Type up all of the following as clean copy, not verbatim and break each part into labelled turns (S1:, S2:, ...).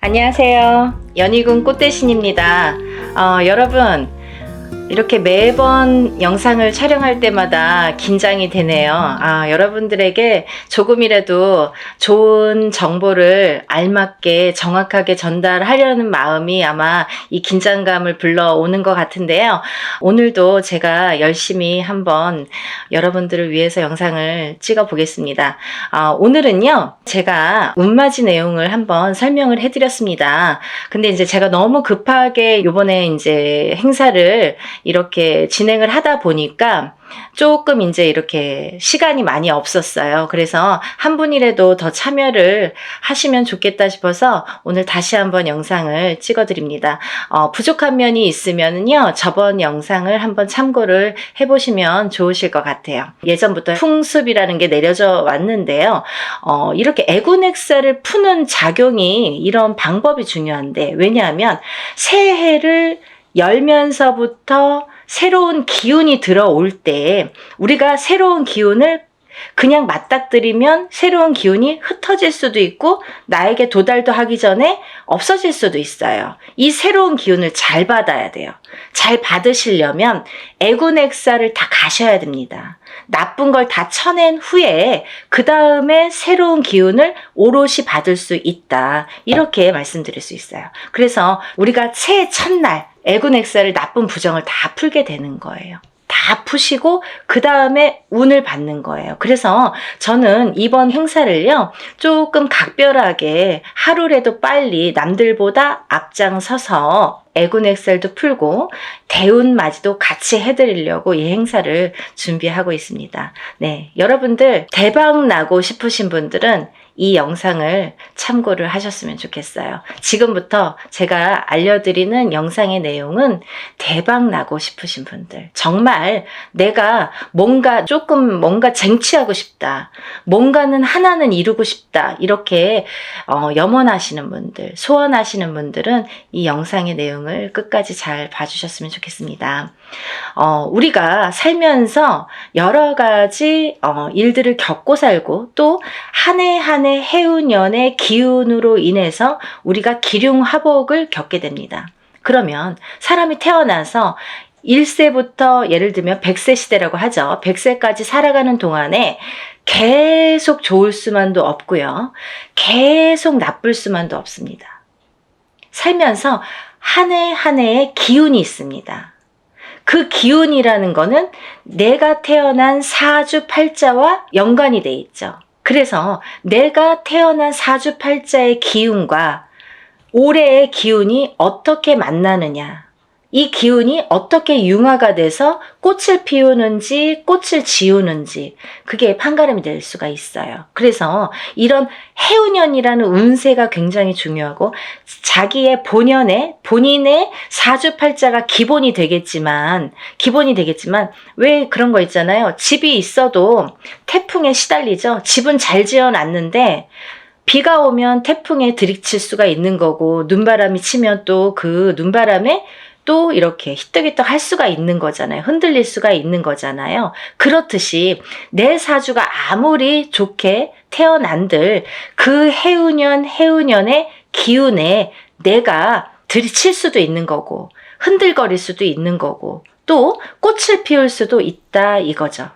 S1: 안녕하세요. 연희군 꽃대신입니다. 여러분, 이렇게 매번 영상을 촬영할 때마다 긴장이 되네요. 여러분들에게 조금이라도 좋은 정보를 알맞게 정확하게 전달하려는 마음이 아마 이 긴장감을 불러오는 것 같은데요. 오늘도 제가 열심히 한번 여러분들을 위해서 영상을 찍어 보겠습니다. 오늘은요, 제가 운맞이 내용을 한번 설명을 해드렸습니다. 근데 이제 제가 너무 급하게 요번에 이제 행사를 이렇게 진행을 하다 보니까 조금 이제 이렇게 시간이 많이 없었어요. 그래서 한 분이라도 더 참여를 하시면 좋겠다 싶어서 오늘 다시 한번 영상을 찍어드립니다. 부족한 면이 있으면요, 저번 영상을 한번 참고를 해보시면 좋으실 것 같아요. 예전부터 풍습이라는 게 내려져 왔는데요. 이렇게 애군액사를 푸는 작용이 이런 방법이 중요한데, 왜냐하면 새해를 열면서부터 새로운 기운이 들어올 때 우리가 새로운 기운을 그냥 맞닥뜨리면 새로운 기운이 흩어질 수도 있고 나에게 도달도 하기 전에 없어질 수도 있어요. 이 새로운 기운을 잘 받아야 돼요. 잘 받으시려면 애군액사를 다 가셔야 됩니다. 나쁜 걸 다 쳐낸 후에 그 다음에 새로운 기운을 오롯이 받을 수 있다. 이렇게 말씀드릴 수 있어요. 그래서 우리가 새해 첫날 애군액사를 나쁜 부정을 다 풀게 되는 거예요. 다 푸시고 그 다음에 운을 받는 거예요. 그래서 저는 이번 행사를요, 조금 각별하게 하루라도 빨리 남들보다 앞장서서 애군액살도 풀고 대운맞이도 같이 해드리려고 이 행사를 준비하고 있습니다. 네, 여러분들 대박 나고 싶으신 분들은 이 영상을 참고를 하셨으면 좋겠어요. 지금부터 제가 알려드리는 영상의 내용은 대박 나고 싶으신 분들, 정말 내가 뭔가 쟁취하고 싶다, 뭔가는 하나는 이루고 싶다, 이렇게 염원하시는 분들, 소원하시는 분들은 이 영상의 내용을 끝까지 잘 봐주셨으면 좋겠습니다. 우리가 살면서 여러 가지 일들을 겪고 살고 또 한 해 한 해 해운년의 기운으로 인해서 우리가 기륭화복을 겪게 됩니다. 그러면 사람이 태어나서 1세부터 예를 들면 100세 시대라고 하죠. 100세까지 살아가는 동안에 계속 좋을 수만도 없고요. 계속 나쁠 수만도 없습니다. 살면서 한 해 한 해의 기운이 있습니다. 그 기운이라는 거는 내가 태어난 사주팔자와 연관이 돼 있죠. 그래서 내가 태어난 사주팔자의 기운과 올해의 기운이 어떻게 만나느냐, 이 기운이 어떻게 융화가 돼서 꽃을 피우는지 꽃을 지우는지 그게 판가름이 될 수가 있어요. 그래서 이런 해운년이라는 운세가 굉장히 중요하고 자기의 본인의 사주팔자가 기본이 되겠지만 왜 그런 거 있잖아요. 집이 있어도 태풍에 시달리죠. 집은 잘 지어놨는데 비가 오면 태풍에 들이칠 수가 있는 거고 눈바람이 치면 또 그 눈바람에 또 이렇게 히떡히떡 할 수가 있는 거잖아요. 흔들릴 수가 있는 거잖아요. 그렇듯이 내 사주가 아무리 좋게 태어난들 그 해운년의 기운에 내가 들이칠 수도 있는 거고 흔들거릴 수도 있는 거고 또 꽃을 피울 수도 있다 이거죠.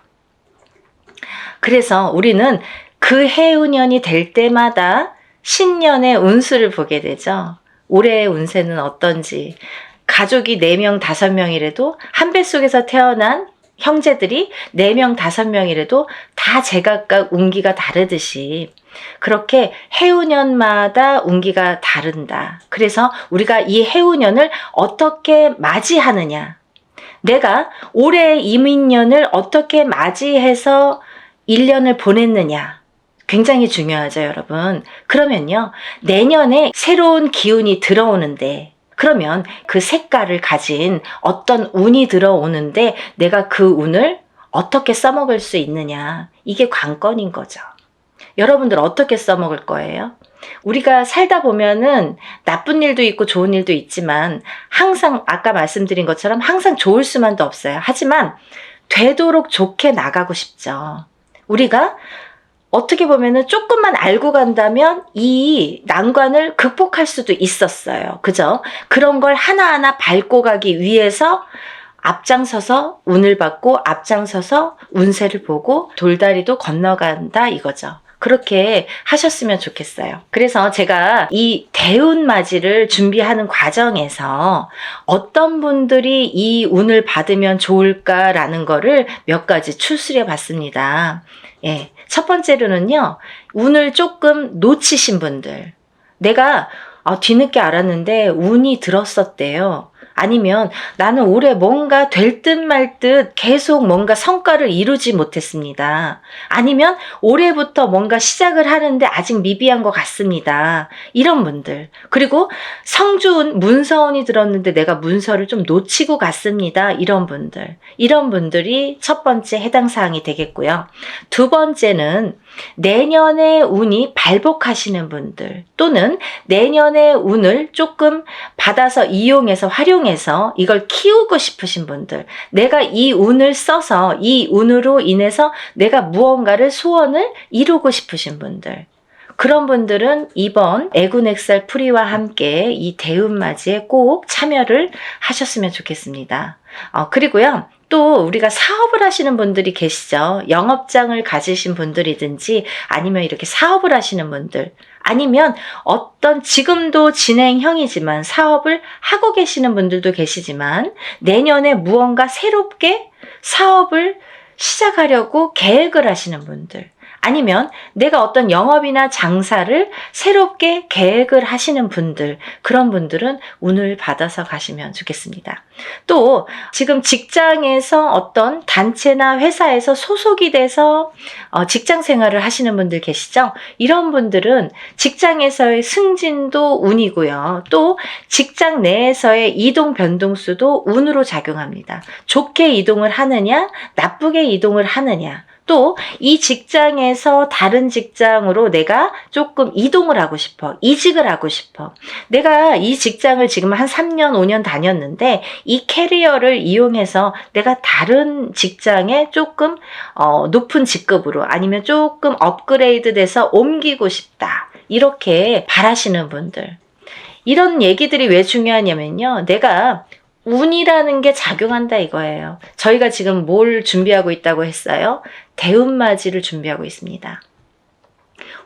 S1: 그래서 우리는 그 해운년이 될 때마다 신년의 운수를 보게 되죠. 올해의 운세는 어떤지. 가족이 4명, 5명이라도 한 뱃속에서 태어난 형제들이 4명, 5명이라도 다 제각각 운기가 다르듯이 그렇게 해운년마다 운기가 다른다. 그래서 우리가 이 해운년을 어떻게 맞이하느냐, 내가 올해의 이민년을 어떻게 맞이해서 1년을 보냈느냐, 굉장히 중요하죠, 여러분. 그러면요, 내년에 새로운 기운이 들어오는데 그러면 그 색깔을 가진 어떤 운이 들어오는데 내가 그 운을 어떻게 써먹을 수 있느냐, 이게 관건인 거죠. 여러분들 어떻게 써먹을 거예요? 우리가 살다 보면은 나쁜 일도 있고 좋은 일도 있지만 항상 아까 말씀드린 것처럼 항상 좋을 수만도 없어요. 하지만 되도록 좋게 나가고 싶죠. 우리가 어떻게 보면은 조금만 알고 간다면 이 난관을 극복할 수도 있었어요. 그죠? 그런 걸 하나하나 밟고 가기 위해서 앞장서서 운을 받고 앞장서서 운세를 보고 돌다리도 건너간다 이거죠. 그렇게 하셨으면 좋겠어요. 그래서 제가 이 대운맞이를 준비하는 과정에서 어떤 분들이 이 운을 받으면 좋을까라는 거를 몇 가지 추스려 봤습니다. 예. 첫 번째로는요, 운을 조금 놓치신 분들. 내가 뒤늦게 알았는데 운이 들었었대요. 아니면 나는 올해 뭔가 될 듯 말 듯 계속 뭔가 성과를 이루지 못했습니다. 아니면 올해부터 뭔가 시작을 하는데 아직 미비한 것 같습니다. 이런 분들. 그리고 성주운, 문서운이 들었는데 내가 문서를 좀 놓치고 갔습니다. 이런 분들. 이런 분들이 첫 번째 해당 사항이 되겠고요. 두 번째는 내년의 운이 발복하시는 분들 또는 내년의 운을 조금 받아서 이용해서 활용해서 이걸 키우고 싶으신 분들, 내가 이 운을 써서 이 운으로 인해서 내가 무언가를 소원을 이루고 싶으신 분들, 그런 분들은 이번 애군액살 풀이와 함께 이 대운맞이에 꼭 참여를 하셨으면 좋겠습니다. 그리고요, 또 우리가 사업을 하시는 분들이 계시죠. 영업장을 가지신 분들이든지 아니면 이렇게 사업을 하시는 분들, 아니면 어떤 지금도 진행형이지만 사업을 하고 계시는 분들도 계시지만 내년에 무언가 새롭게 사업을 시작하려고 계획을 하시는 분들, 아니면 내가 어떤 영업이나 장사를 새롭게 계획을 하시는 분들, 그런 분들은 운을 받아서 가시면 좋겠습니다. 또 지금 직장에서 어떤 단체나 회사에서 소속이 돼서 직장 생활을 하시는 분들 계시죠? 이런 분들은 직장에서의 승진도 운이고요. 또 직장 내에서의 이동 변동수도 운으로 작용합니다. 좋게 이동을 하느냐, 나쁘게 이동을 하느냐, 또 이 직장에서 다른 직장으로 내가 조금 이동을 하고 싶어, 이직을 하고 싶어. 내가 이 직장을 지금 한 3년, 5년 다녔는데 이 캐리어를 이용해서 내가 다른 직장에 조금 높은 직급으로 아니면 조금 업그레이드 돼서 옮기고 싶다. 이렇게 바라시는 분들. 이런 얘기들이 왜 중요하냐면요. 내가 운이라는 게 작용한다 이거예요. 저희가 지금 뭘 준비하고 있다고 했어요? 대운맞이를 준비하고 있습니다.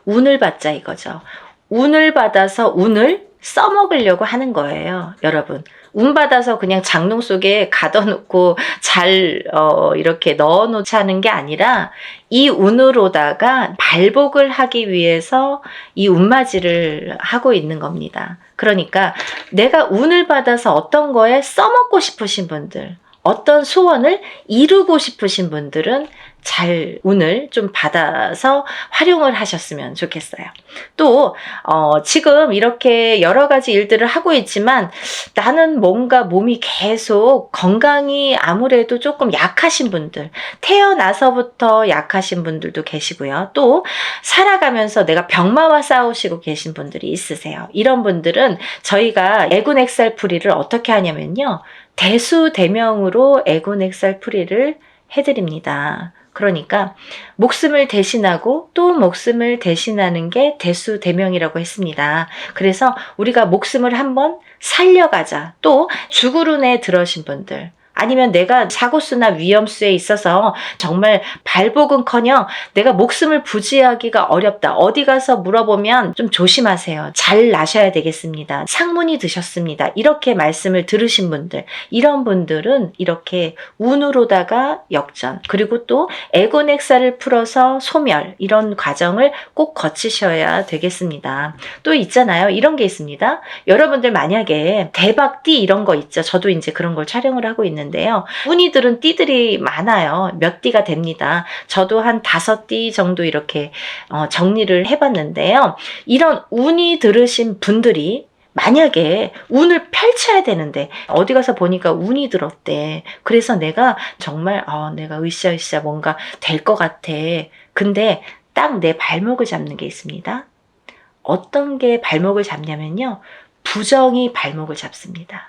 S1: 운을 받자 이거죠. 운을 받아서 운을 써먹으려고 하는 거예요. 여러분. 운 받아서 그냥 장롱 속에 가둬놓고 잘 이렇게 넣어놓지 하는 게 아니라 이 운으로다가 발복을 하기 위해서 이 운맞이를 하고 있는 겁니다. 그러니까 내가 운을 받아서 어떤 거에 써먹고 싶으신 분들, 어떤 소원을 이루고 싶으신 분들은 잘 운을 좀 받아서 활용을 하셨으면 좋겠어요. 또 지금 이렇게 여러 가지 일들을 하고 있지만 나는 뭔가 몸이 계속 건강이 아무래도 조금 약하신 분들, 태어나서부터 약하신 분들도 계시고요. 또 살아가면서 내가 병마와 싸우시고 계신 분들이 있으세요. 이런 분들은 저희가 애군액살풀이를 어떻게 하냐면요, 대수대명으로 애군액살풀이를 해드립니다. 그러니까 목숨을 대신하고 또 목숨을 대신하는 게 대수대명이라고 했습니다. 그래서 우리가 목숨을 한번 살려가자. 또 죽으run에 들어신 분들, 아니면 내가 사고수나 위험수에 있어서 정말 발복은커녕 내가 목숨을 부지하기가 어렵다. 어디 가서 물어보면 좀 조심하세요. 잘 나셔야 되겠습니다. 상문이 드셨습니다. 이렇게 말씀을 들으신 분들, 이런 분들은 이렇게 운으로다가 역전, 그리고 또 애곤액살을 풀어서 소멸, 이런 과정을 꼭 거치셔야 되겠습니다. 또 있잖아요. 이런 게 있습니다. 여러분들 만약에 대박띠 이런 거 있죠. 저도 이제 그런 걸 촬영을 하고 있는데요. 운이 들은 띠들이 많아요. 몇 띠가 됩니다. 저도 한 5띠 정도 이렇게 정리를 해봤는데요. 이런 운이 들으신 분들이 만약에 운을 펼쳐야 되는데 어디 가서 보니까 운이 들었대. 그래서 내가 정말 내가 으쌰으쌰 뭔가 될 것 같아. 근데 딱 내 발목을 잡는 게 있습니다. 어떤 게 발목을 잡냐면요, 부정이 발목을 잡습니다.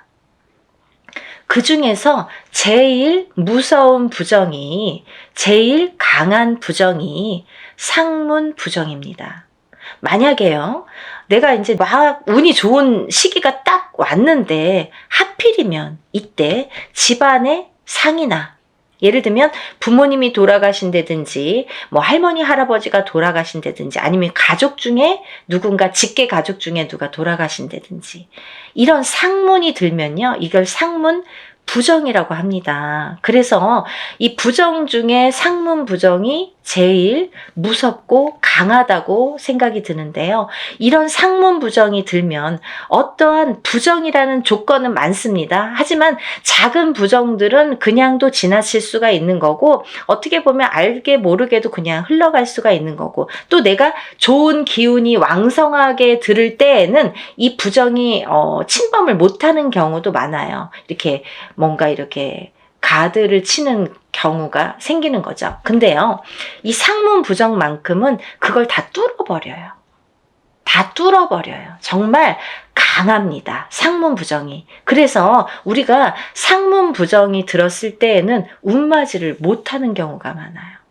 S1: 그 중에서 제일 무서운 부정이, 제일 강한 부정이 상문 부정입니다. 만약에요, 내가 이제 막 운이 좋은 시기가 딱 왔는데 하필이면 이때 집안에 상이나, 예를 들면 부모님이 돌아가신다든지 뭐 할머니 할아버지가 돌아가신다든지 아니면 가족 중에 누군가 직계 가족 중에 누가 돌아가신다든지 이런 상문이 들면요, 이걸 상문 부정이라고 합니다. 그래서 이 부정 중에 상문 부정이 제일 무섭고 강하다고 생각이 드는데요. 이런 상문 부정이 들면 어떠한 부정이라는 조건은 많습니다. 하지만 작은 부정들은 그냥도 지나칠 수가 있는 거고, 어떻게 보면 알게 모르게도 그냥 흘러갈 수가 있는 거고, 또 내가 좋은 기운이 왕성하게 들을 때에는 이 부정이 침범을 못하는 경우도 많아요. 이렇게 뭔가 이렇게 가드를 치는 경우가 생기는 거죠. 근데요, 이 상문 부정만큼은 그걸 다 뚫어버려요. 다 뚫어버려요. 정말 강합니다. 상문 부정이. 그래서 우리가 상문 부정이 들었을 때에는 운맞이를 못하는 경우가 많아요.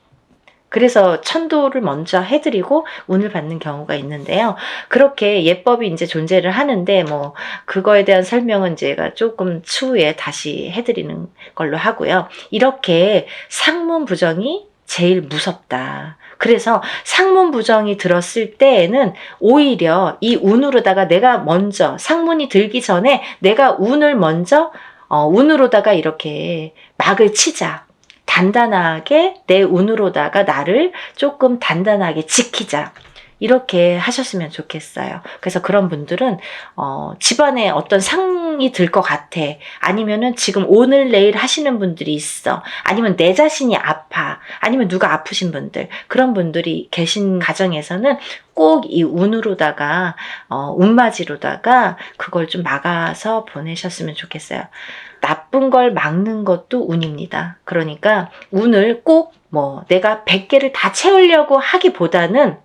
S1: 그래서 천도를 먼저 해드리고 운을 받는 경우가 있는데요. 그렇게 예법이 이제 존재를 하는데, 뭐, 그거에 대한 설명은 제가 조금 추후에 다시 해드리는 걸로 하고요. 이렇게 상문 부정이 제일 무섭다. 그래서 상문 부정이 들었을 때에는 오히려 이 운으로다가 내가 먼저, 상문이 들기 전에 내가 운을 먼저, 운으로다가 이렇게 막을 치자. 단단하게 내 운으로다가 나를 조금 단단하게 지키자. 이렇게 하셨으면 좋겠어요. 그래서 그런 분들은 집안에 어떤 상이 들 것 같아. 아니면은 지금 오늘 내일 하시는 분들이 있어. 아니면 내 자신이 아파. 아니면 누가 아프신 분들. 그런 분들이 계신 가정에서는 꼭 이 운으로다가 운맞이로다가 그걸 좀 막아서 보내셨으면 좋겠어요. 나쁜 걸 막는 것도 운입니다. 그러니까 운을 꼭 뭐 내가 100개를 다 채우려고 하기보다는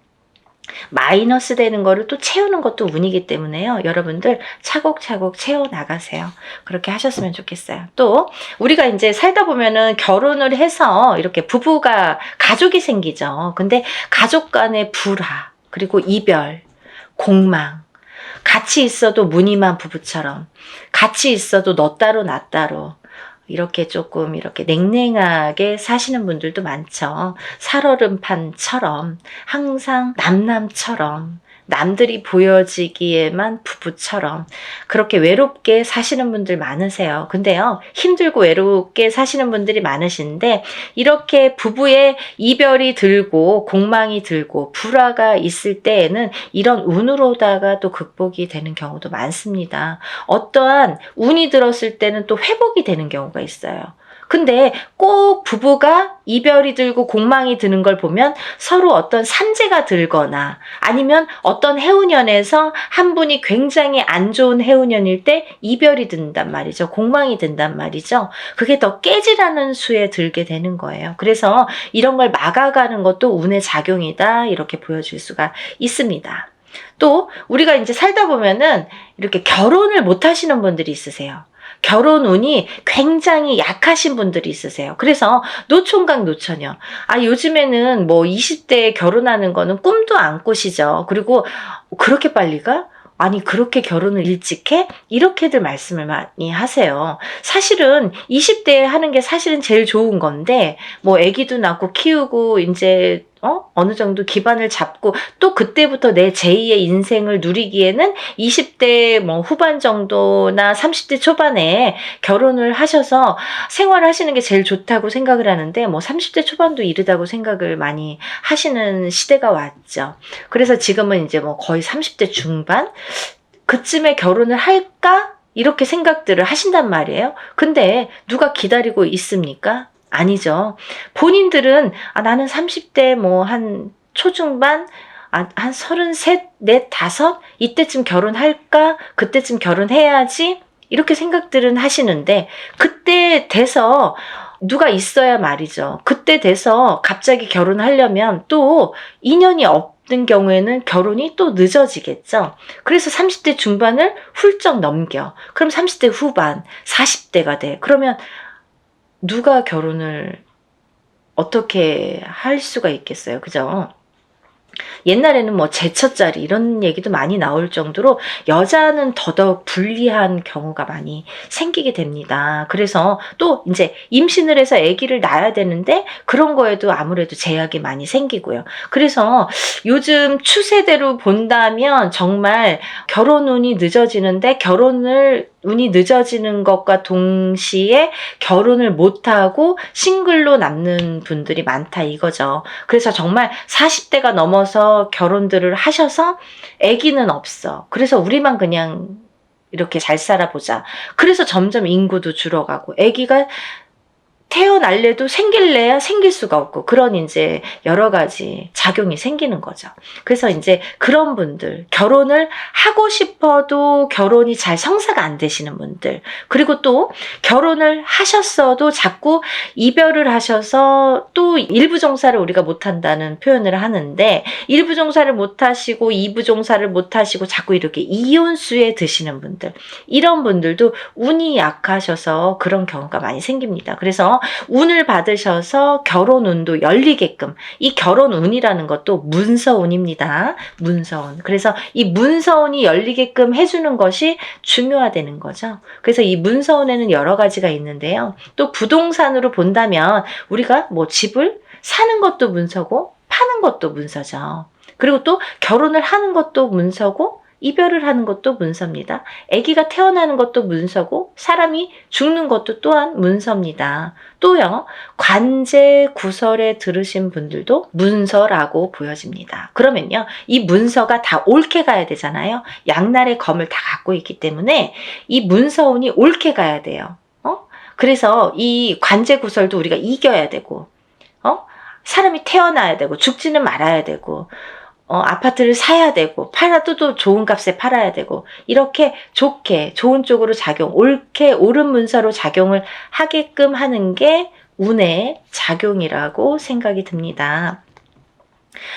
S1: 마이너스 되는 거를 또 채우는 것도 운이기 때문에요. 여러분들 차곡차곡 채워나가세요. 그렇게 하셨으면 좋겠어요. 또 우리가 이제 살다 보면은 결혼을 해서 이렇게 부부가 가족이 생기죠. 근데 가족 간의 불화, 그리고 이별, 공망, 같이 있어도 무늬만 부부처럼, 같이 있어도 너 따로 나 따로, 이렇게 조금 이렇게 냉랭하게 사시는 분들도 많죠. 살얼음판처럼, 항상 남남처럼, 남들이 보여지기에만 부부처럼 그렇게 외롭게 사시는 분들 많으세요. 근데요, 힘들고 외롭게 사시는 분들이 많으신데, 이렇게 부부의 이별이 들고 공망이 들고 불화가 있을 때에는 이런 운으로다가 또 극복이 되는 경우도 많습니다. 어떠한 운이 들었을 때는 또 회복이 되는 경우가 있어요. 근데 꼭 부부가 이별이 들고 공망이 드는 걸 보면 서로 어떤 산재가 들거나 아니면 어떤 해운년에서 한 분이 굉장히 안 좋은 해운년일 때 이별이 든단 말이죠. 공망이 든단 말이죠. 그게 더 깨지라는 수에 들게 되는 거예요. 그래서 이런 걸 막아가는 것도 운의 작용이다, 이렇게 보여줄 수가 있습니다. 또 우리가 이제 살다 보면은 이렇게 결혼을 못 하시는 분들이 있으세요. 결혼 운이 굉장히 약하신 분들이 있으세요. 그래서 노총각 노처녀. 요즘에는 뭐 20대에 결혼하는 거는 꿈도 안 꾸시죠. 그리고 그렇게 빨리 가? 아니, 그렇게 결혼을 일찍 해? 이렇게들 말씀을 많이 하세요. 사실은 20대에 하는 게 사실은 제일 좋은 건데, 뭐 아기도 낳고 키우고 이제 어느 정도 기반을 잡고 또 그때부터 내 제2의 인생을 누리기에는 20대 뭐 후반 정도나 30대 초반에 결혼을 하셔서 생활하시는 게 제일 좋다고 생각을 하는데, 뭐 30대 초반도 이르다고 생각을 많이 하시는 시대가 왔죠. 그래서 지금은 이제 뭐 거의 30대 중반? 그쯤에 결혼을 할까? 이렇게 생각들을 하신단 말이에요. 근데 누가 기다리고 있습니까? 아니죠. 본인들은 나는 30대 뭐 한 초중반, 한 33, 4, 5 이때쯤 결혼할까? 그때쯤 결혼해야지? 이렇게 생각들은 하시는데, 그때 돼서 누가 있어야 말이죠. 그때 돼서 갑자기 결혼하려면 또 인연이 없는 경우에는 결혼이 또 늦어지겠죠. 그래서 30대 중반을 훌쩍 넘겨. 그럼 30대 후반, 40대가 돼. 그러면 누가 결혼을 어떻게 할 수가 있겠어요. 그죠? 옛날에는 뭐 제처자리 이런 얘기도 많이 나올 정도로 여자는 더더욱 불리한 경우가 많이 생기게 됩니다. 그래서 또 이제 임신을 해서 아기를 낳아야 되는데 그런 거에도 아무래도 제약이 많이 생기고요. 그래서 요즘 추세대로 본다면 정말 결혼 운이 늦어지는데 운이 늦어지는 것과 동시에 결혼을 못하고 싱글로 남는 분들이 많다 이거죠. 그래서 정말 40대가 넘어서 결혼들을 하셔서 아기는 없어. 그래서 우리만 그냥 이렇게 잘 살아보자. 그래서 점점 인구도 줄어가고 아기가 태어날래도 생길래야 생길 수가 없고 그런 이제 여러 가지 작용이 생기는 거죠. 그래서 이제 그런 분들, 결혼을 하고 싶어도 결혼이 잘 성사가 안 되시는 분들, 그리고 또 결혼을 하셨어도 자꾸 이별을 하셔서 또 일부 종사를 우리가 못한다는 표현을 하는데 일부 종사를 못하시고 이부 종사를 못하시고 자꾸 이렇게 이혼수에 드시는 분들, 이런 분들도 운이 약하셔서 그런 경우가 많이 생깁니다. 그래서 운을 받으셔서 결혼 운도 열리게끔, 이 결혼 운이라는 것도 문서운입니다. 문서운. 그래서 이 문서운이 열리게끔 해주는 것이 중요하다는 거죠. 그래서 이 문서운에는 여러 가지가 있는데요. 또 부동산으로 본다면 우리가 뭐 집을 사는 것도 문서고 파는 것도 문서죠. 그리고 또 결혼을 하는 것도 문서고 이별을 하는 것도 문서입니다. 아기가 태어나는 것도 문서고 사람이 죽는 것도 또한 문서입니다. 또요, 관제 구설에 들으신 분들도 문서라고 보여집니다. 그러면요, 이 문서가 다 옳게 가야 되잖아요. 양날의 검을 다 갖고 있기 때문에 이 문서운이 옳게 가야 돼요. 그래서 이 관제 구설도 우리가 이겨야 되고, 사람이 태어나야 되고 죽지는 말아야 되고, 아파트를 사야 되고 팔아도 또 좋은 값에 팔아야 되고 이렇게 좋게 좋은 쪽으로 옳게 옳은 문서로 작용을 하게끔 하는 게 운의 작용이라고 생각이 듭니다.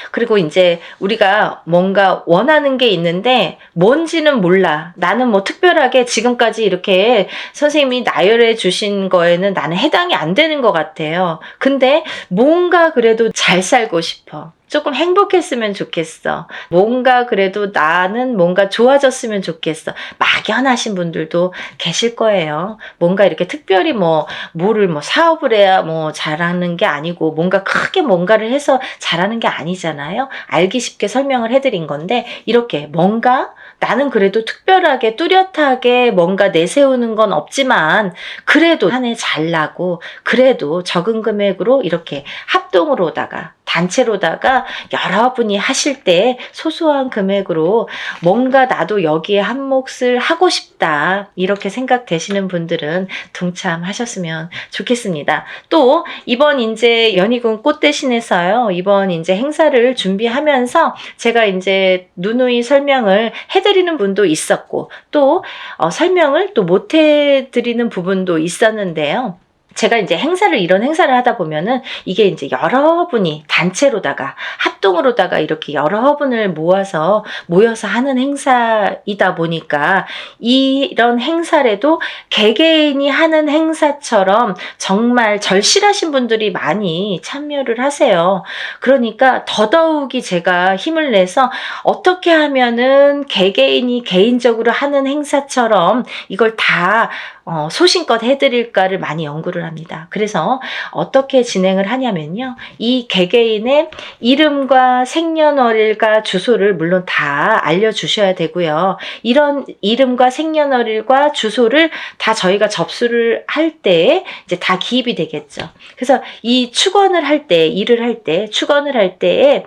S1: 그리고 이제 우리가 뭔가 원하는 게 있는데 뭔지는 몰라. 나는 뭐 특별하게 지금까지 이렇게 선생님이 나열해 주신 거에는 나는 해당이 안 되는 것 같아요. 근데 뭔가 그래도 잘 살고 싶어. 조금 행복했으면 좋겠어. 뭔가 그래도 나는 뭔가 좋아졌으면 좋겠어. 막연하신 분들도 계실 거예요. 뭔가 이렇게 특별히 뭐를 사업을 해야 잘하는 게 아니고 뭔가 크게 뭔가를 해서 잘하는 게 아니잖아요. 알기 쉽게 설명을 해드린 건데 이렇게 뭔가 나는 그래도 특별하게 뚜렷하게 뭔가 내세우는 건 없지만 그래도 한 해 잘 나고 그래도 적은 금액으로 이렇게 합동으로다가 단체로다가 여러분이 하실 때 소소한 금액으로 뭔가 나도 여기에 한 몫을 하고 싶다 이렇게 생각되시는 분들은 동참하셨으면 좋겠습니다. 또 이번 이제 연희군 꽃대신에서요, 이번 이제 행사를 준비하면서 제가 이제 누누이 설명을 해드리는 분도 있었고 또 설명을 또 못 해드리는 부분도 있었는데요. 제가 이제 이런 행사를 하다 보면은 이게 이제 여러분이 단체로다가 합동으로다가 이렇게 여러분을 모여서 하는 행사이다 보니까 이런 행사라도 개개인이 하는 행사처럼 정말 절실하신 분들이 많이 참여를 하세요. 그러니까 더더욱이 제가 힘을 내서 어떻게 하면은 개개인이 개인적으로 하는 행사처럼 이걸 다 소신껏 해드릴까를 많이 연구를 합니다. 그래서 어떻게 진행을 하냐면요. 이 개개인의 이름과 생년월일과 주소를 물론 다 알려주셔야 되고요. 이런 이름과 생년월일과 주소를 다 저희가 접수를 할 때 이제 다 기입이 되겠죠. 그래서 이 축원을 할 때, 일을 할 때, 축원을 할 때에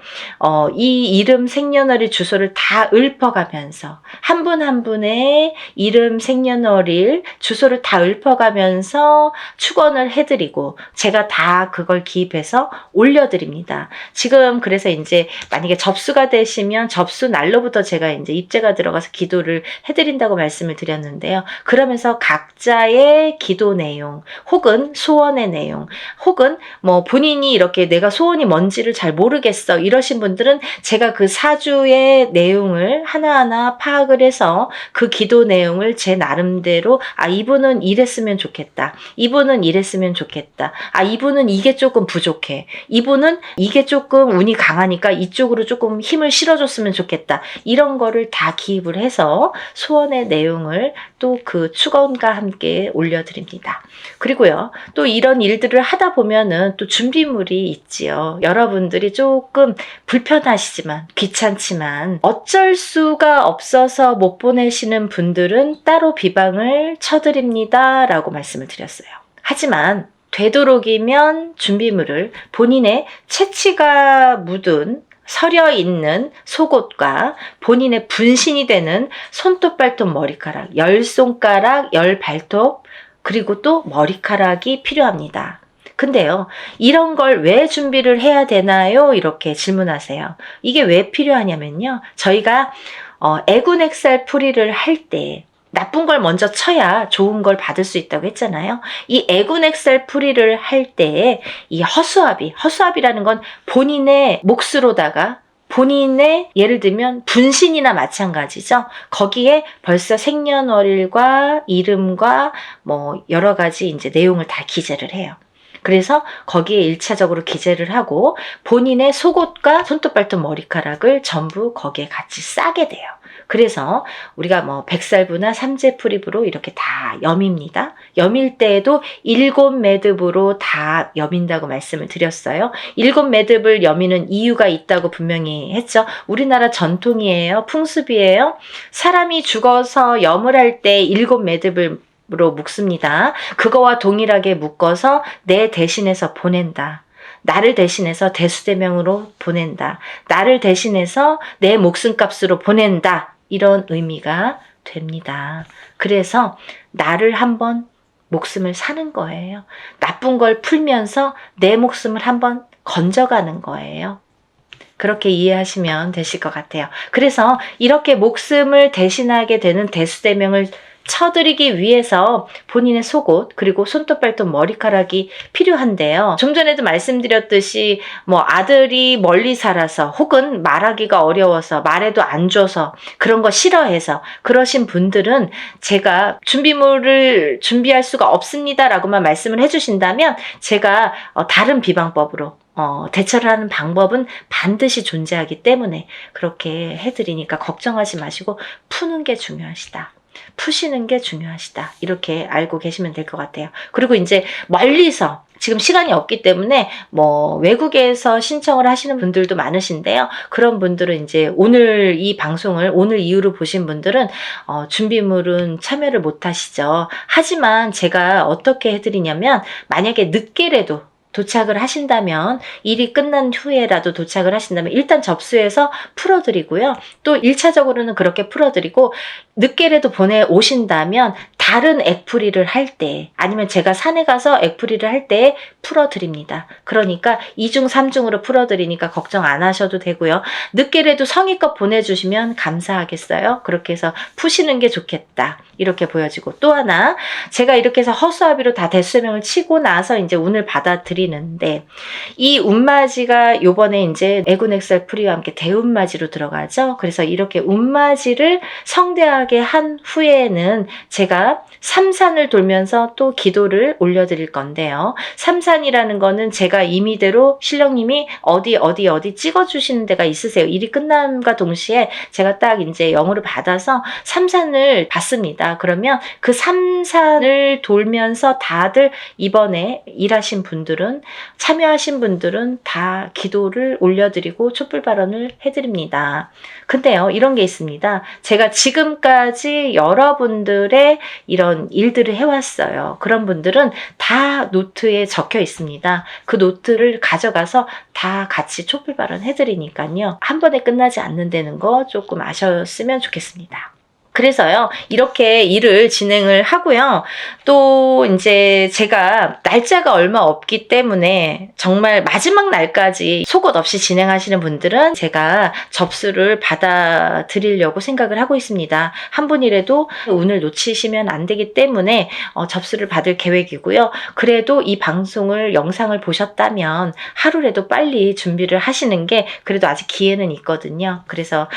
S1: 이 이름, 생년월일, 주소를 다 읊어가면서 한 분 한 분의 이름, 생년월일, 주소를 이거를 다 읊어가면서 축원을 해드리고 제가 다 그걸 기입해서 올려드립니다. 지금 그래서 이제 만약에 접수가 되시면 접수 날로부터 제가 이제 입제가 들어가서 기도를 해드린다고 말씀을 드렸는데요. 그러면서 각자의 기도 내용 혹은 소원의 내용 혹은 뭐 본인이 이렇게 내가 소원이 뭔지를 잘 모르겠어 이러신 분들은 제가 그 사주의 내용을 하나하나 파악을 해서 그 기도 내용을 제 나름대로 이분은 이랬으면 좋겠다. 이분은 이랬으면 좋겠다. 이분은 이게 조금 부족해. 이분은 이게 조금 운이 강하니까 이쪽으로 조금 힘을 실어줬으면 좋겠다. 이런 거를 다 기입을 해서 소원의 내용을 또 그 축원과 함께 올려드립니다. 그리고요, 또 이런 일들을 하다 보면은 또 준비물이 있지요. 여러분들이 조금 불편하시지만, 귀찮지만, 어쩔 수가 없어서 못 보내시는 분들은 따로 비방을 쳐드립니다. 라고 말씀을 드렸어요. 하지만, 되도록이면 준비물을 본인의 채취가 묻은 서려 있는 속옷과 본인의 분신이 되는 손톱, 발톱, 머리카락, 10손가락, 10발톱, 그리고 또 머리카락이 필요합니다. 근데요, 이런 걸 왜 준비를 해야 되나요? 이렇게 질문하세요. 이게 왜 필요하냐면요, 저희가 애군액살 풀이를 할 때 나쁜 걸 먼저 쳐야 좋은 걸 받을 수 있다고 했잖아요. 이 애군액살 풀이를 할 때 이 허수아비라는 건 본인의 몫으로다가 본인의 예를 들면 분신이나 마찬가지죠. 거기에 벌써 생년월일과 이름과 뭐 여러 가지 이제 내용을 다 기재를 해요. 그래서 거기에 1차적으로 기재를 하고 본인의 속옷과 손톱, 발톱, 머리카락을 전부 거기에 같이 싸게 돼요. 그래서 우리가 뭐 백살부나 삼재풀입으로 이렇게 다 여밉니다. 여밀 때에도 7매듭으로 다 여민다고 말씀을 드렸어요. 7매듭을 여미는 이유가 있다고 분명히 했죠. 우리나라 전통이에요. 풍습이에요. 사람이 죽어서 염을 할 때 7매듭을 로 묶습니다. 그거와 동일하게 묶어서 내 대신해서 보낸다. 나를 대신해서 대수대명으로 보낸다. 나를 대신해서 내 목숨값으로 보낸다. 이런 의미가 됩니다. 그래서 나를 한번 목숨을 사는 거예요. 나쁜 걸 풀면서 내 목숨을 한번 건져가는 거예요. 그렇게 이해하시면 되실 것 같아요. 그래서 이렇게 목숨을 대신하게 되는 대수대명을 쳐드리기 위해서 본인의 속옷 그리고 손톱, 발톱, 머리카락이 필요한데요. 좀 전에도 말씀드렸듯이 뭐 아들이 멀리 살아서 혹은 말하기가 어려워서 말해도 안 줘서 그런 거 싫어해서 그러신 분들은 제가 준비물을 준비할 수가 없습니다 라고만 말씀을 해주신다면 제가 다른 비방법으로 대처를 하는 방법은 반드시 존재하기 때문에 그렇게 해드리니까 걱정하지 마시고 푸는 게 중요하시다. 푸시는 게 중요하시다. 이렇게 알고 계시면 될 것 같아요. 그리고 이제 멀리서 지금 시간이 없기 때문에 뭐 외국에서 신청을 하시는 분들도 많으신데요. 그런 분들은 이제 오늘 이 방송을 오늘 이후로 보신 분들은 준비물은 참여를 못 하시죠. 하지만 제가 어떻게 해드리냐면 만약에 늦게라도 도착을 하신다면 일이 끝난 후에라도 도착을 하신다면 일단 접수해서 풀어드리고요. 또 1차적으로는 그렇게 풀어드리고 늦게라도 보내오신다면 다른 액풀이를 할 때 아니면 제가 산에 가서 액풀이를 할 때 풀어드립니다. 그러니까 2중 3중으로 풀어드리니까 걱정 안 하셔도 되고요. 늦게라도 성의껏 보내주시면 감사하겠어요. 그렇게 해서 푸시는 게 좋겠다. 이렇게 보여지고 또 하나 제가 이렇게 해서 허수아비로 다 대수명을 치고 나서 이제 운을 받아들이는데 이 운맞이가 요번에 이제 애군액살 풀이와 함께 대운맞이로 들어가죠. 그래서 이렇게 운맞이를 성대하게 한 후에는 제가 삼산을 돌면서 또 기도를 올려드릴 건데요. 삼산이라는 거는 제가 임의대로 신령님이 어디 찍어주시는 데가 있으세요. 일이 끝남과 동시에 제가 딱 이제 영으로 받아서 삼산을 받습니다. 그러면 그 삼산을 돌면서 다들 이번에 일하신 분들은 참여하신 분들은 다 기도를 올려드리고 촛불 발언을 해드립니다. 근데요, 이런 게 있습니다. 제가 지금까지 여러분들의 이런 일들을 해왔어요. 그런 분들은 다 노트에 적혀 있습니다. 그 노트를 가져가서 다 같이 촛불 발언 해드리니까요. 한 번에 끝나지 않는다는 거 조금 아셨으면 좋겠습니다. 그래서요, 이렇게 일을 진행을 하고요. 또 이제 제가 날짜가 얼마 없기 때문에 정말 마지막 날까지 속옷 없이 진행하시는 분들은 제가 접수를 받아드리려고 생각을 하고 있습니다. 한 분이라도 운을 놓치시면 안 되기 때문에 접수를 받을 계획이고요. 그래도 이 방송을, 영상을 보셨다면 하루라도 빨리 준비를 하시는 게 그래도 아직 기회는 있거든요. 그래서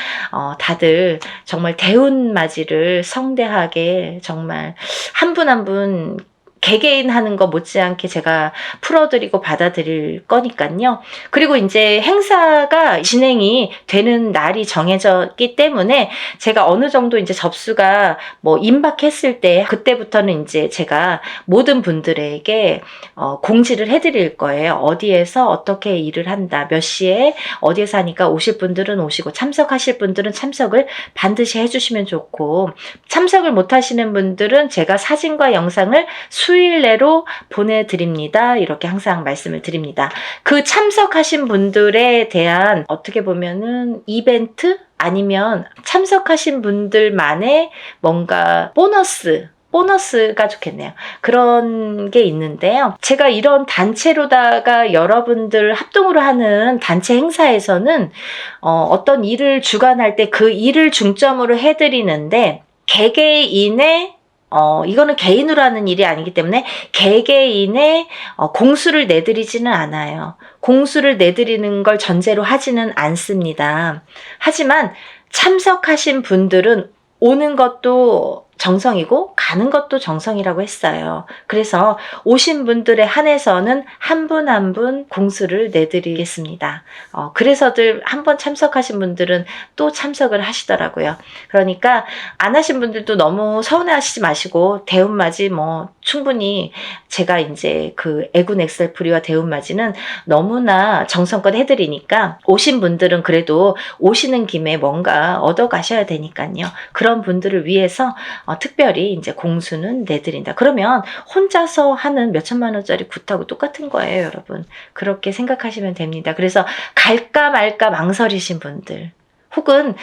S1: 다들 정말 대운맞이를 성대하게 정말 한 분 한 분 개개인 하는 거 못지않게 제가 풀어드리고 받아들일 거니까요. 그리고 이제 행사가 진행이 되는 날이 정해졌기 때문에 제가 어느 정도 이제 접수가 뭐 임박했을 때 그때부터는 이제 제가 모든 분들에게 공지를 해드릴 거예요. 어디에서 어떻게 일을 한다, 몇 시에 어디에서 하니까 오실 분들은 오시고 참석하실 분들은 참석을 반드시 해주시면 좋고, 참석을 못 하시는 분들은 제가 사진과 영상을 수일 내로 보내드립니다. 이렇게 항상 말씀을 드립니다. 그 참석하신 분들에 대한 어떻게 보면은 이벤트? 아니면 참석하신 분들만의 뭔가 보너스가 좋겠네요. 그런 게 있는데요. 제가 이런 단체로다가 여러분들 합동으로 하는 단체 행사에서는 어떤 일을 주관할 때 그 일을 중점으로 해드리는데, 개개인의 이거는 개인으로 하는 일이 아니기 때문에 개개인의 공수를 내드리지는 않아요. 공수를 내드리는 걸 전제로 하지는 않습니다. 하지만 참석하신 분들은 오는 것도 정성이고 가는 것도 정성이라고 했어요. 그래서 오신 분들에 한해서는 한 분 한 분 공수를 내드리겠습니다. 그래서들 한번 참석하신 분들은 또 참석을 하시더라고요. 그러니까 안 하신 분들도 너무 서운해하시지 마시고, 대운맞이 뭐 충분히 제가 이제 그 애군 엑셀프리와 대운맞이는 너무나 정성껏 해드리니까 오신 분들은 그래도 오시는 김에 뭔가 얻어 가셔야 되니까요. 그런 분들을 위해서 특별히 이제 공수는 내드린다. 그러면 혼자서 하는 몇천만 원짜리 굿하고 똑같은 거예요, 여러분. 그렇게 생각하시면 됩니다. 그래서 갈까 말까 망설이신 분들, 혹은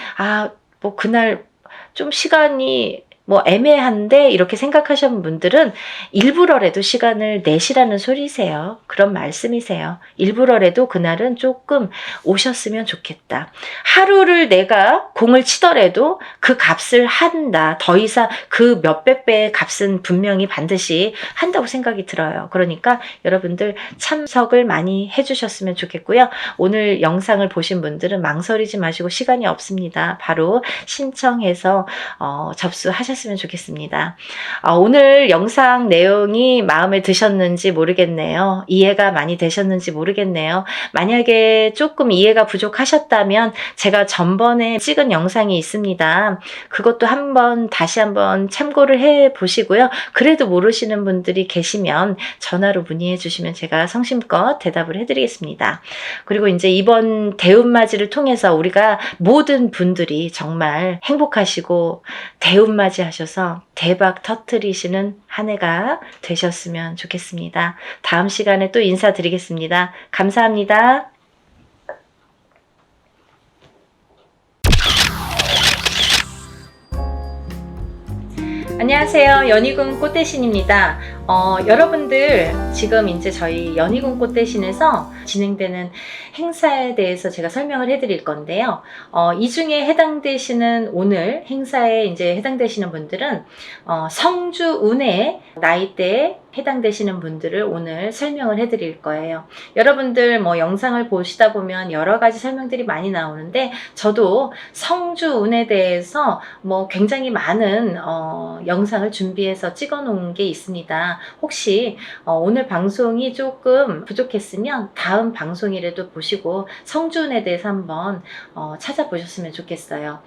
S1: 뭐 그날 좀 시간이 뭐 애매한데 이렇게 생각하시는 분들은 일부러라도 시간을 내시라는 소리세요. 그런 말씀이세요. 일부러라도 그날은 조금 오셨으면 좋겠다. 하루를 내가 공을 치더라도 그 값을 한다. 더 이상 그 몇백 배의 값은 분명히 반드시 한다고 생각이 들어요. 그러니까 여러분들 참석을 많이 해주셨으면 좋겠고요. 오늘 영상을 보신 분들은 망설이지 마시고, 시간이 없습니다. 바로 신청해서 접수하셨으면 좋겠습니다. 오늘 영상 내용이 마음에 드셨는지 모르겠네요. 이해가 많이 되셨는지 모르겠네요. 만약에 조금 이해가 부족하셨다면 제가 전번에 찍은 영상이 있습니다. 그것도 다시 한번 참고를 해 보시고요. 그래도 모르시는 분들이 계시면 전화로 문의해 주시면 제가 성심껏 대답을 해드리겠습니다. 그리고 이제 이번 대운맞이를 통해서 우리가 모든 분들이 정말 행복하시고 대운맞이 하셔서 대박 터뜨리시는 한 해가 되셨으면 좋겠습니다. 다음 시간에 또 인사드리겠습니다. 감사합니다. 안녕하세요. 연희군 꽃대신입니다. 여러분들 지금 이제 저희 연희군 꽃대신에서 진행되는 행사에 대해서 제가 설명을 해드릴 건데요. 이 중에 해당되시는, 오늘 행사에 이제 해당되시는 분들은 성주 운해 나이대에 해당되시는 분들을 오늘 설명을 해드릴 거예요. 여러분들 뭐 영상을 보시다 보면 여러 가지 설명들이 많이 나오는데, 저도 성주 운에 대해서 뭐 굉장히 많은 영상을 준비해서 찍어 놓은 게 있습니다. 혹시 오늘 방송이 조금 부족했으면 다음 방송이라도 보시고 성주운에 대해서 한번 찾아보셨으면 좋겠어요.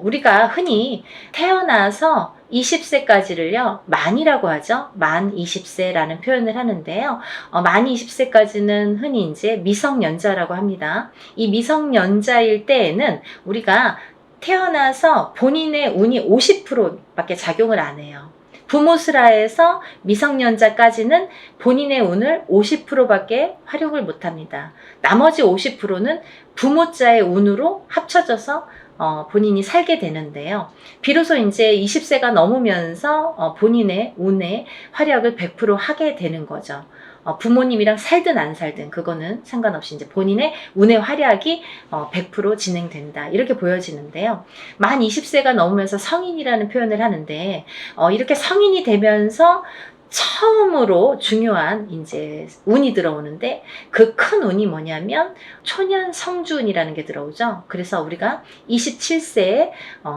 S1: 우리가 흔히 태어나서 20세까지를요, 만이라고 하죠. 만 20세라는 표현을 하는데요. 만 20세까지는 흔히 이제 미성년자라고 합니다. 이 미성년자일 때에는 우리가 태어나서 본인의 운이 50%밖에 작용을 안 해요. 부모스라에서 미성년자까지는 본인의 운을 50%밖에 활용을 못 합니다. 나머지 50%는 부모자의 운으로 합쳐져서 본인이 살게 되는데요. 비로소 이제 20세가 넘으면서 본인의 운의 활약을 100% 하게 되는 거죠. 부모님이랑 살든 안 살든 그거는 상관없이 이제 본인의 운의 활약이 100% 진행된다. 이렇게 보여지는데요. 만 20세가 넘으면서 성인이라는 표현을 하는데 이렇게 성인이 되면서 처음으로 중요한 이제 운이 들어오는데 그 큰 운이 뭐냐면 초년 성주운이라는 게 들어오죠. 그래서 우리가 27세에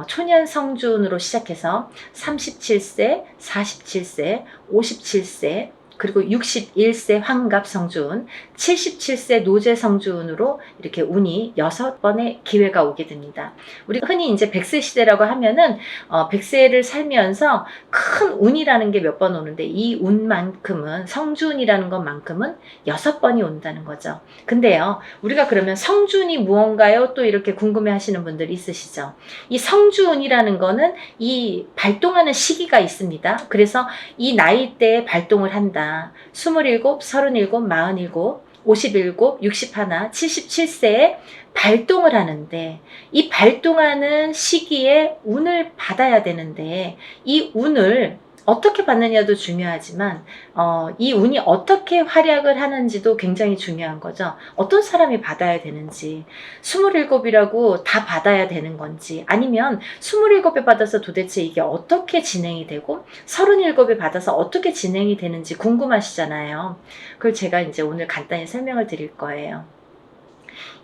S1: 초년 성주운으로 시작해서 37세, 47세, 57세, 그리고 61세 환갑 성주운, 77세 노제 성주운으로 이렇게 운이 6번의 기회가 오게 됩니다. 우리가 흔히 이제 100세 시대라고 하면은 100세를 살면서 큰 운이라는 게 몇 번 오는데 이 운만큼은 성주운이라는 것만큼은 6번이 온다는 거죠. 근데요, 우리가 그러면 성주운이 무언가요? 또 이렇게 궁금해 하시는 분들 있으시죠? 이 성주운이라는 거는 이 발동하는 시기가 있습니다. 그래서 이 나이대에 발동을 한다. 27, 37, 47, 57, 61, 77세에 발동을 하는데 이 발동하는 시기에 운을 받아야 되는데 이 운을 어떻게 받느냐도 중요하지만 이 운이 어떻게 활약을 하는지도 굉장히 중요한 거죠. 어떤 사람이 받아야 되는지 27이라고 다 받아야 되는 건지 아니면 27에 받아서 도대체 이게 어떻게 진행이 되고 37에 받아서 어떻게 진행이 되는지 궁금하시잖아요. 그걸 제가 이제 오늘 간단히 설명을 드릴 거예요.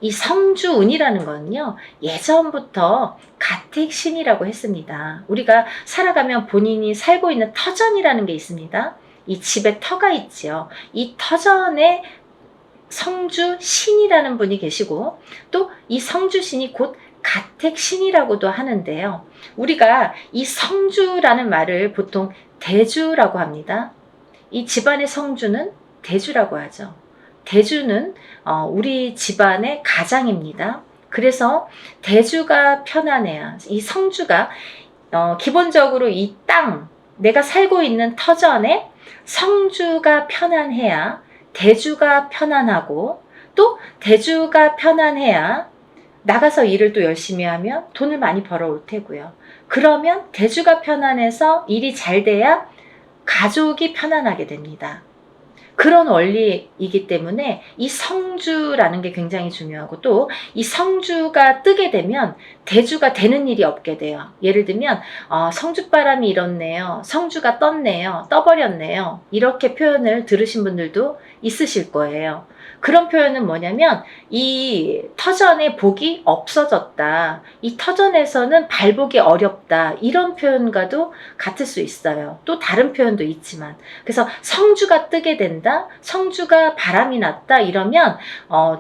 S1: 이 성주운이라는 거는요, 예전부터 가택신이라고 했습니다. 우리가 살아가면 본인이 살고 있는 터전이라는 게 있습니다. 이 집에 터가 있지요. 이 터전에 성주신이라는 분이 계시고 또 이 성주신이 곧 가택신이라고도 하는데요. 우리가 이 성주라는 말을 보통 대주라고 합니다. 이 집안의 성주는 대주라고 하죠. 대주는 우리 집안의 가장입니다. 그래서 대주가 편안해야, 이 성주가 기본적으로 이 땅, 내가 살고 있는 터전에 성주가 편안해야 대주가 편안하고 또 대주가 편안해야 나가서 일을 또 열심히 하면 돈을 많이 벌어올 테고요. 그러면 대주가 편안해서 일이 잘 돼야 가족이 편안하게 됩니다. 그런 원리이기 때문에 이 성주라는 게 굉장히 중요하고 또 이 성주가 뜨게 되면 대주가 되는 일이 없게 돼요. 예를 들면 성주바람이 일었네요. 성주가 떴네요. 떠버렸네요. 이렇게 표현을 들으신 분들도 있으실 거예요. 그런 표현은 뭐냐면 이 터전에 복이 없어졌다. 이 터전에서는 발복이 어렵다. 이런 표현과도 같을 수 있어요. 또 다른 표현도 있지만 그래서 성주가 뜨게 된다. 성주가 바람이 났다. 이러면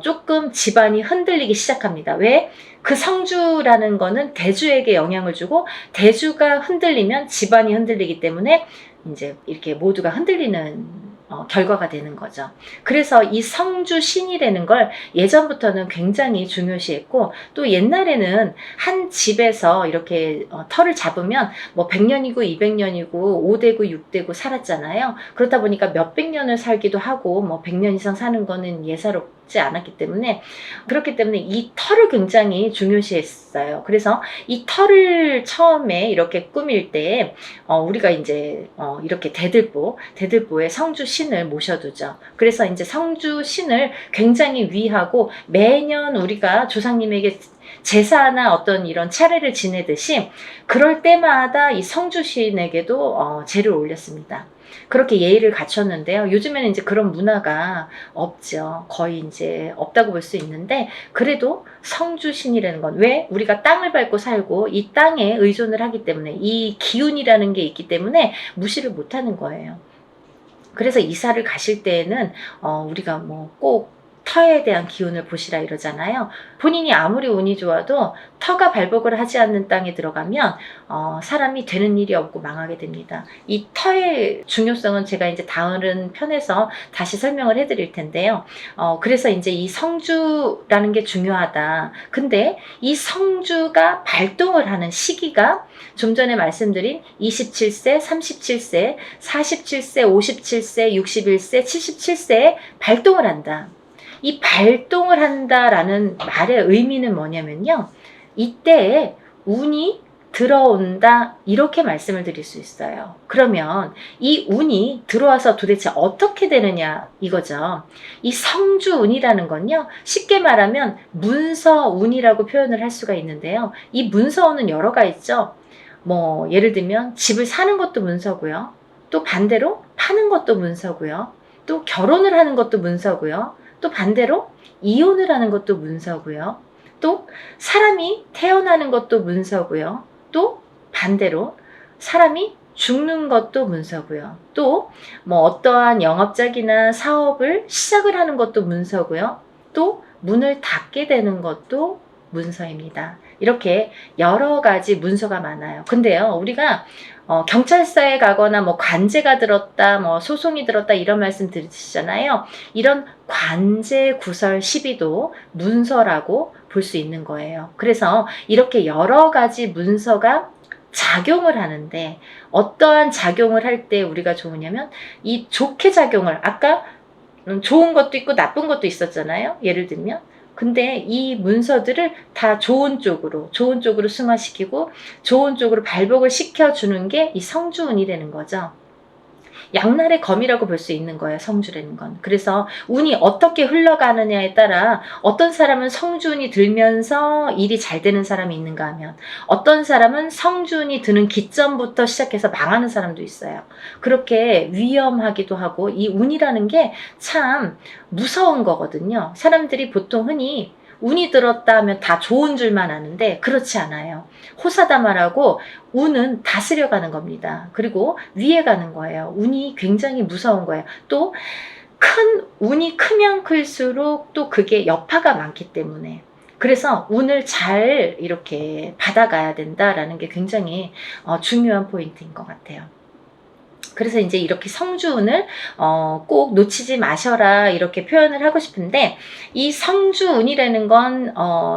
S1: 조금 집안이 흔들리기 시작합니다. 왜? 그 성주라는 거는 대주에게 영향을 주고 대주가 흔들리면 집안이 흔들리기 때문에 이제 이렇게 모두가 흔들리는 결과가 되는 거죠. 그래서 이 성주신이라는 걸 예전부터는 굉장히 중요시했고 또 옛날에는 한 집에서 이렇게 터를 잡으면 뭐 100년이고 200년이고 5대고 6대고 살았잖아요. 그렇다 보니까 몇백 년을 살기도 하고 뭐 100년 이상 사는 거는 예사롭지 않았기 때문에 그렇기 때문에 이 터를 굉장히 중요시했어요. 그래서 이 터를 처음에 이렇게 꾸밀 때 우리가 이제 이렇게 대들보에 성주신을 모셔두죠. 그래서 이제 성주신을 굉장히 위하고 매년 우리가 조상님에게 제사나 어떤 이런 차례를 지내듯이 그럴 때마다 이 성주신에게도 제를 올렸습니다. 그렇게 예의를 갖췄는데요. 요즘에는 이제 그런 문화가 없죠. 거의 이제 없다고 볼 수 있는데 그래도 성주신이라는 건 왜? 우리가 땅을 밟고 살고 이 땅에 의존을 하기 때문에 이 기운이라는 게 있기 때문에 무시를 못하는 거예요. 그래서 이사를 가실 때에는 우리가 뭐 꼭 터에 대한 기운을 보시라 이러잖아요. 본인이 아무리 운이 좋아도 터가 발복을 하지 않는 땅에 들어가면 사람이 되는 일이 없고 망하게 됩니다. 이 터의 중요성은 제가 이제 다른 편에서 다시 설명을 해드릴 텐데요. 그래서 이제 이 성주라는 게 중요하다. 근데 이 성주가 발동을 하는 시기가 좀 전에 말씀드린 27세, 37세, 47세, 57세, 61세, 77세에 발동을 한다. 이 발동을 한다라는 말의 의미는 뭐냐면요. 이때에 운이 들어온다, 이렇게 말씀을 드릴 수 있어요. 그러면 이 운이 들어와서 도대체 어떻게 되느냐 이거죠. 이 성주운이라는 건요, 쉽게 말하면 문서운이라고 표현을 할 수가 있는데요. 이 문서운은 여러 가지 있죠. 뭐 예를 들면 집을 사는 것도 문서고요. 또 반대로 파는 것도 문서고요. 또 결혼을 하는 것도 문서고요. 또 반대로 이혼을 하는 것도 문서고요. 또 사람이 태어나는 것도 문서고요. 또 반대로 사람이 죽는 것도 문서고요. 또 뭐 어떠한 영업장이나 사업을 시작을 하는 것도 문서고요. 또 문을 닫게 되는 것도 문서입니다. 이렇게 여러 가지 문서가 많아요. 근데요, 우리가 경찰서에 가거나 뭐 관제가 들었다, 뭐 소송이 들었다 이런 말씀 들으시잖아요. 이런 관제 구설 시비도 문서라고 볼 수 있는 거예요. 그래서 이렇게 여러 가지 문서가 작용을 하는데, 어떠한 작용을 할 때 우리가 좋으냐면 이 좋게 작용을, 아까 좋은 것도 있고 나쁜 것도 있었잖아요. 예를 들면 근데 이 문서들을 다 좋은 쪽으로 승화시키고 좋은 쪽으로 발복을 시켜주는 게 이 성주운이 되는 거죠. 양날의 검이라고 볼 수 있는 거예요, 성주라는 건. 그래서 운이 어떻게 흘러가느냐에 따라 어떤 사람은 성주운이 들면서 일이 잘 되는 사람이 있는가 하면, 어떤 사람은 성주운이 드는 기점부터 시작해서 망하는 사람도 있어요. 그렇게 위험하기도 하고, 이 운이라는 게 참 무서운 거거든요. 사람들이 보통 흔히 운이 들었다 하면 다 좋은 줄만 아는데 그렇지 않아요. 호사다마라고 운은 다스려가는 겁니다. 그리고 위에 가는 거예요. 운이 굉장히 무서운 거예요. 또 큰 운이 크면 클수록 또 그게 여파가 많기 때문에, 그래서 운을 잘 이렇게 받아가야 된다라는 게 굉장히 중요한 포인트인 것 같아요. 그래서 이제 이렇게 성주운을 꼭 놓치지 마셔라 이렇게 표현을 하고 싶은데, 이 성주운이라는 건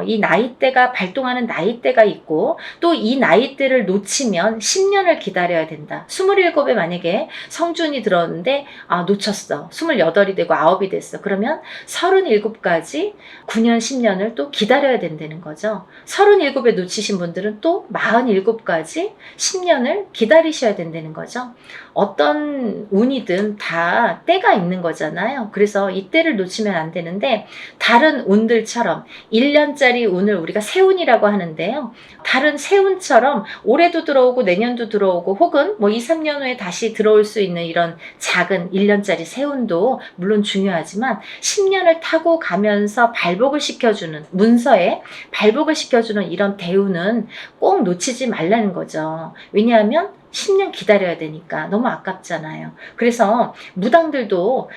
S1: 이 나이대가 발동하는 나이대가 있고, 또 이 나이대를 놓치면 10년을 기다려야 된다. 27에 만약에 성주운이 들었는데 놓쳤어. 28이 되고 9이 됐어. 그러면 37까지 9년 10년을 또 기다려야 된다는 거죠. 37에 놓치신 분들은 또 47까지 10년을 기다리셔야 된다는 거죠. 어떤 운이든 다 때가 있는 거잖아요. 그래서 이 때를 놓치면 안 되는데, 다른 운들처럼 1년짜리 운을 우리가 세운이라고 하는데요. 다른 세운처럼 올해도 들어오고 내년도 들어오고 혹은 뭐 2, 3년 후에 다시 들어올 수 있는 이런 작은 1년짜리 세운도 물론 중요하지만, 10년을 타고 가면서 발복을 시켜주는, 문서에 발복을 시켜주는 이런 대운은 꼭 놓치지 말라는 거죠. 왜냐하면 10년 기다려야 되니까 너무 아깝잖아요. 그래서 무당들도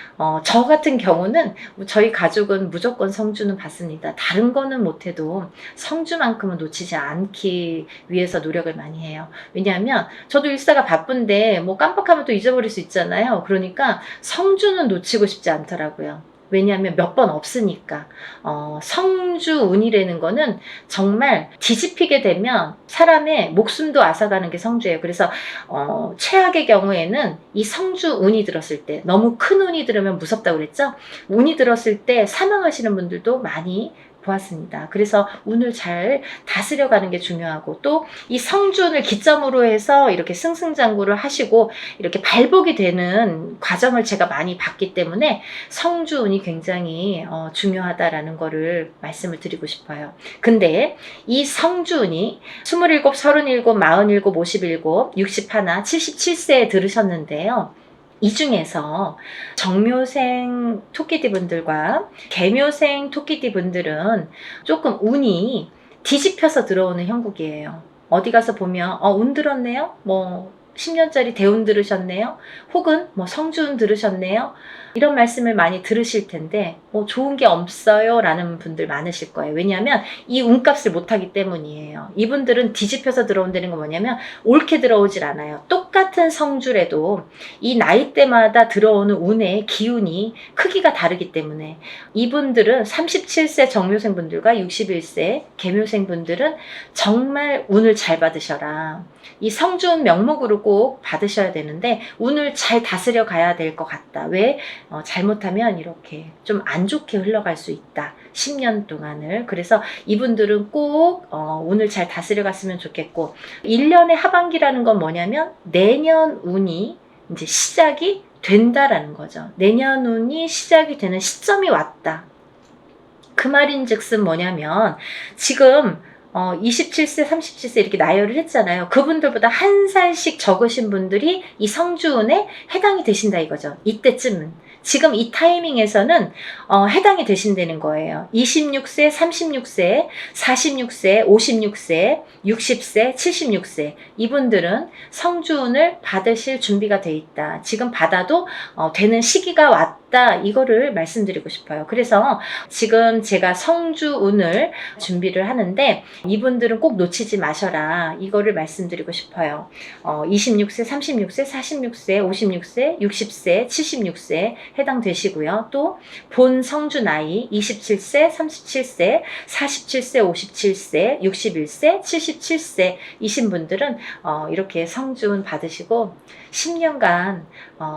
S1: 저 같은 경우는, 저희 가족은 무조건 성주는 받습니다. 다른 거는 못해도 성주만큼은 놓치지 않기 위해서 노력을 많이 해요. 왜냐하면 저도 일사가 바쁜데 뭐 깜빡하면 또 잊어버릴 수 있잖아요. 그러니까 성주는 놓치고 싶지 않더라고요. 왜냐하면 몇 번 없으니까. 성주운이라는 거는 정말 뒤집히게 되면 사람의 목숨도 앗아가는 게 성주예요. 그래서 최악의 경우에는 이 성주운이 들었을 때, 너무 큰 운이 들으면 무섭다고 그랬죠? 운이 들었을 때 사망하시는 분들도 많이 보았습니다. 그래서 운을 잘 다스려가는 게 중요하고, 또 이 성주운을 기점으로 해서 이렇게 승승장구를 하시고 이렇게 발복이 되는 과정을 제가 많이 봤기 때문에 성주운이 굉장히 중요하다라는 거를 말씀을 드리고 싶어요. 근데 이 성주운이 27, 37, 47, 57, 61, 77세에 들으셨는데요. 이 중에서 정묘생 토끼띠 분들과 개묘생 토끼띠 분들은 조금 운이 뒤집혀서 들어오는 형국이에요. 어디 가서 보면 운 들었네요? 뭐 10년짜리 대운 들으셨네요? 혹은 뭐 성주운 들으셨네요? 이런 말씀을 많이 들으실 텐데 좋은 게 없어요 라는 분들 많으실 거예요. 왜냐하면 이 운값을 못하기 때문이에요. 이분들은 뒤집혀서 들어온다는 건 뭐냐면 옳게 들어오질 않아요. 똑같은 성주래도 이 나이대마다 들어오는 운의 기운이 크기가 다르기 때문에 이분들은 37세 정묘생분들과 61세 계묘생분들은 정말 운을 잘 받으셔라. 이 성주운 명목으로 꼭 받으셔야 되는데 운을 잘 다스려 가야 될 것 같다. 왜? 잘못하면 이렇게 좀 안 좋게 흘러갈 수 있다. 10년 동안을. 그래서 이분들은 꼭 운을 잘 다스려 갔으면 좋겠고 1년의 하반기라는 건 뭐냐면 내년 운이 이제 시작이 된다라는 거죠. 내년 운이 시작이 되는 시점이 왔다. 그 말인즉슨 뭐냐면 지금 27세, 37세 이렇게 나열을 했잖아요. 그분들보다 한 살씩 적으신 분들이 이 성주운에 해당이 되신다 이거죠. 이때쯤은. 지금 이 타이밍에서는 해당이 되신다는 거예요. 26세, 36세, 46세, 56세, 60세, 76세 이분들은 성주운을 받으실 준비가 돼 있다. 지금 받아도 되는 시기가 왔다. 이거를 말씀드리고 싶어요. 그래서 지금 제가 성주운을 준비를 하는데 이분들은 꼭 놓치지 마셔라. 이거를 말씀드리고 싶어요. 26세, 36세, 46세, 56세, 60세, 76세 해당되시고요. 또 본 성주 나이 27세, 37세, 47세, 57세, 61세, 77세 이신 분들은 이렇게 성주운 받으시고 10년간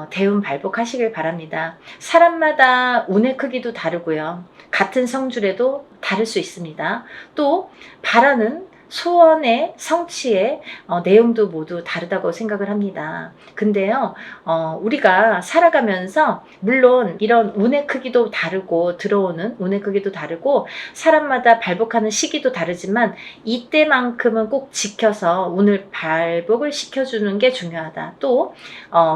S1: 대운 발복하시길 바랍니다. 사람마다 운의 크기도 다르고요. 같은 성주래도 다를 수 있습니다. 또 바라는 소원의 성취의 내용도 모두 다르다고 생각을 합니다. 근데요, 우리가 살아가면서 물론 이런 운의 크기도 다르고 들어오는 운의 크기도 다르고 사람마다 발복하는 시기도 다르지만 이때만큼은 꼭 지켜서 운을 발복을 시켜주는 게 중요하다. 또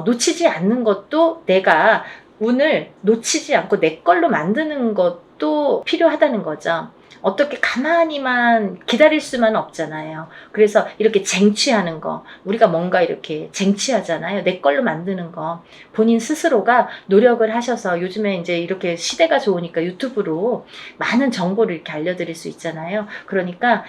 S1: 놓치지 않는 것도 내가 운을 놓치지 않고 내 걸로 만드는 것도 필요하다는 거죠. 어떻게 가만히만 기다릴 수만 없잖아요. 그래서 이렇게 쟁취하는 거, 우리가 뭔가 이렇게 쟁취하잖아요. 내 걸로 만드는 거. 본인 스스로가 노력을 하셔서 요즘에 이제 이렇게 시대가 좋으니까 유튜브로 많은 정보를 이렇게 알려드릴 수 있잖아요. 그러니까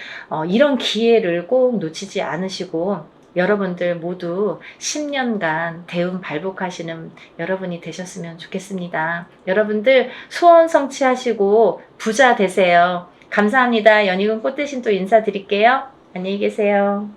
S1: 이런 기회를 꼭 놓치지 않으시고 여러분들 모두 10년간 대운 발복하시는 여러분이 되셨으면 좋겠습니다. 여러분들 소원 성취하시고 부자 되세요. 감사합니다. 연희군 꽃대신 또 인사드릴게요. 안녕히 계세요.